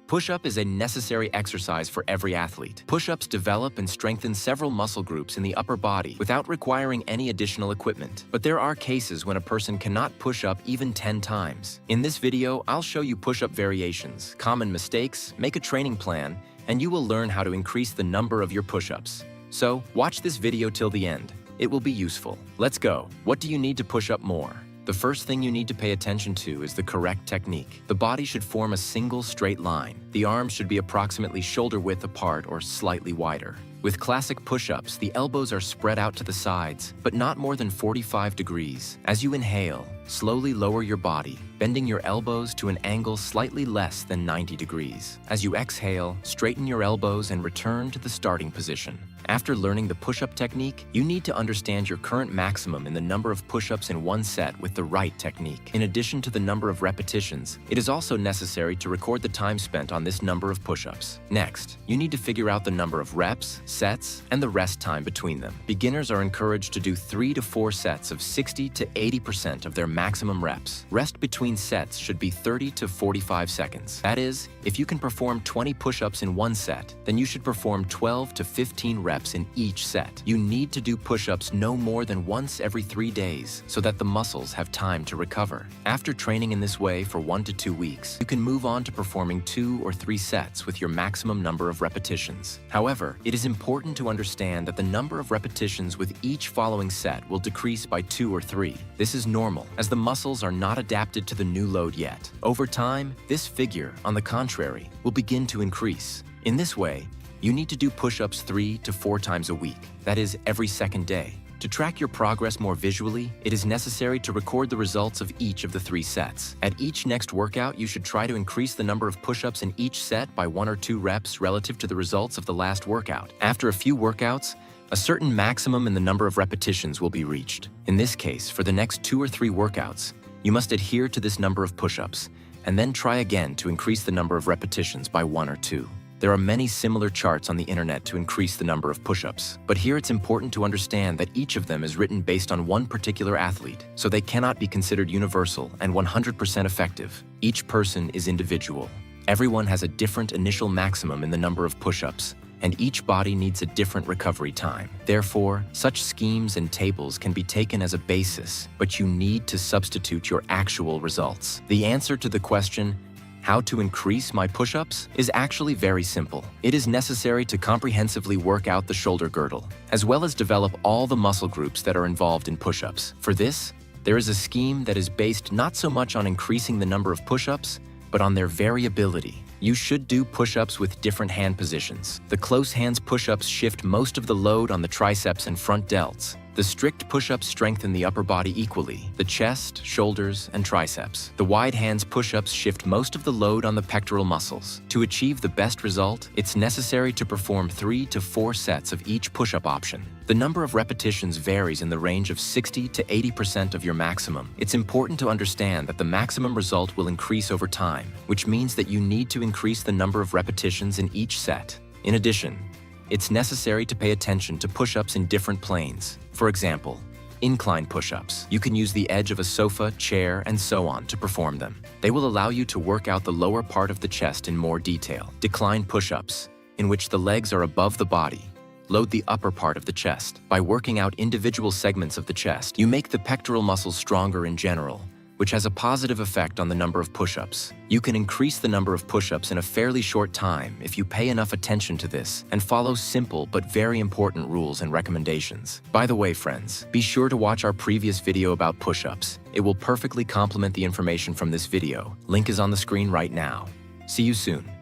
Push-up is a necessary exercise for every athlete. Push-ups develop and strengthen several muscle groups in the upper body without requiring any additional equipment. But there are cases when a person cannot push up even 10 times. In this video, I'll show you push-up variations, common mistakes, make a training plan, and you will learn how to increase the number of your push-ups. So, watch this video till the end. It will be useful. Let's go. What do you need to push up more? The first thing you need to pay attention to is the correct technique. The body should form a single straight line. The arms should be approximately shoulder width apart or slightly wider. With classic push-ups, the elbows are spread out to the sides, but not more than 45 degrees. As you inhale, slowly lower your body, bending your elbows to an angle slightly less than 90 degrees. As you exhale, straighten your elbows and return to the starting position. After learning the push-up technique, you need to understand your current maximum in the number of push-ups in one set with the right technique. In addition to the number of repetitions, it is also necessary to record the time spent on this number of push-ups. Next, you need to figure out the number of reps, sets, and the rest time between them. Beginners are encouraged to do 3 to 4 sets of 60 to 80% of their maximum reps. Rest between sets should be 30 to 45 seconds. That is, if you can perform 20 push-ups in one set, then you should perform 12 to 15 reps in each set. You need to do push-ups no more than once every 3 days so that the muscles have time to recover. After training in this way for 1 to 2 weeks, you can move on to performing 2 or 3 sets with your maximum number of repetitions. However, it is important to understand that the number of repetitions with each following set will decrease by 2 or 3. This is normal, as the muscles are not adapted to the new load yet. Over time, this figure, on the contrary, will begin to increase. In this way, you need to do push-ups 3 to 4 times a week, that is, every second day. To track your progress more visually, it is necessary to record the results of each of the 3 sets. At each next workout, you should try to increase the number of push-ups in each set by 1 or 2 reps relative to the results of the last workout. After a few workouts, a certain maximum in the number of repetitions will be reached. In this case, for the next 2 or 3 workouts, you must adhere to this number of push-ups, and then try again to increase the number of repetitions by 1 or 2. There are many similar charts on the internet to increase the number of push-ups, but here it's important to understand that each of them is written based on one particular athlete, so they cannot be considered universal and 100% effective. Each person is individual. Everyone has a different initial maximum in the number of push-ups, and each body needs a different recovery time. Therefore, such schemes and tables can be taken as a basis, but you need to substitute your actual results. The answer to the question, how to increase my push-ups, is actually very simple. It is necessary to comprehensively work out the shoulder girdle, as well as develop all the muscle groups that are involved in push-ups. For this, there is a scheme that is based not so much on increasing the number of push-ups, but on their variability. You should do push-ups with different hand positions. The close hands push-ups shift most of the load on the triceps and front delts. The strict push-ups strengthen the upper body equally, the chest, shoulders, and triceps. The wide hands push-ups shift most of the load on the pectoral muscles. To achieve the best result, it's necessary to perform 3 to 4 sets of each push-up option. The number of repetitions varies in the range of 60 to 80% of your maximum. It's important to understand that the maximum result will increase over time, which means that you need to increase the number of repetitions in each set. In addition, it's necessary to pay attention to push-ups in different planes. For example, incline push-ups. You can use the edge of a sofa, chair, and so on to perform them. They will allow you to work out the lower part of the chest in more detail. Decline push-ups, in which the legs are above the body, load the upper part of the chest. By working out individual segments of the chest, you make the pectoral muscles stronger in general, which has a positive effect on the number of push-ups. You can increase the number of push-ups in a fairly short time if you pay enough attention to this and follow simple but very important rules and recommendations. By the way, friends, be sure to watch our previous video about push-ups. It will perfectly complement the information from this video. Link is on the screen right now. See you soon.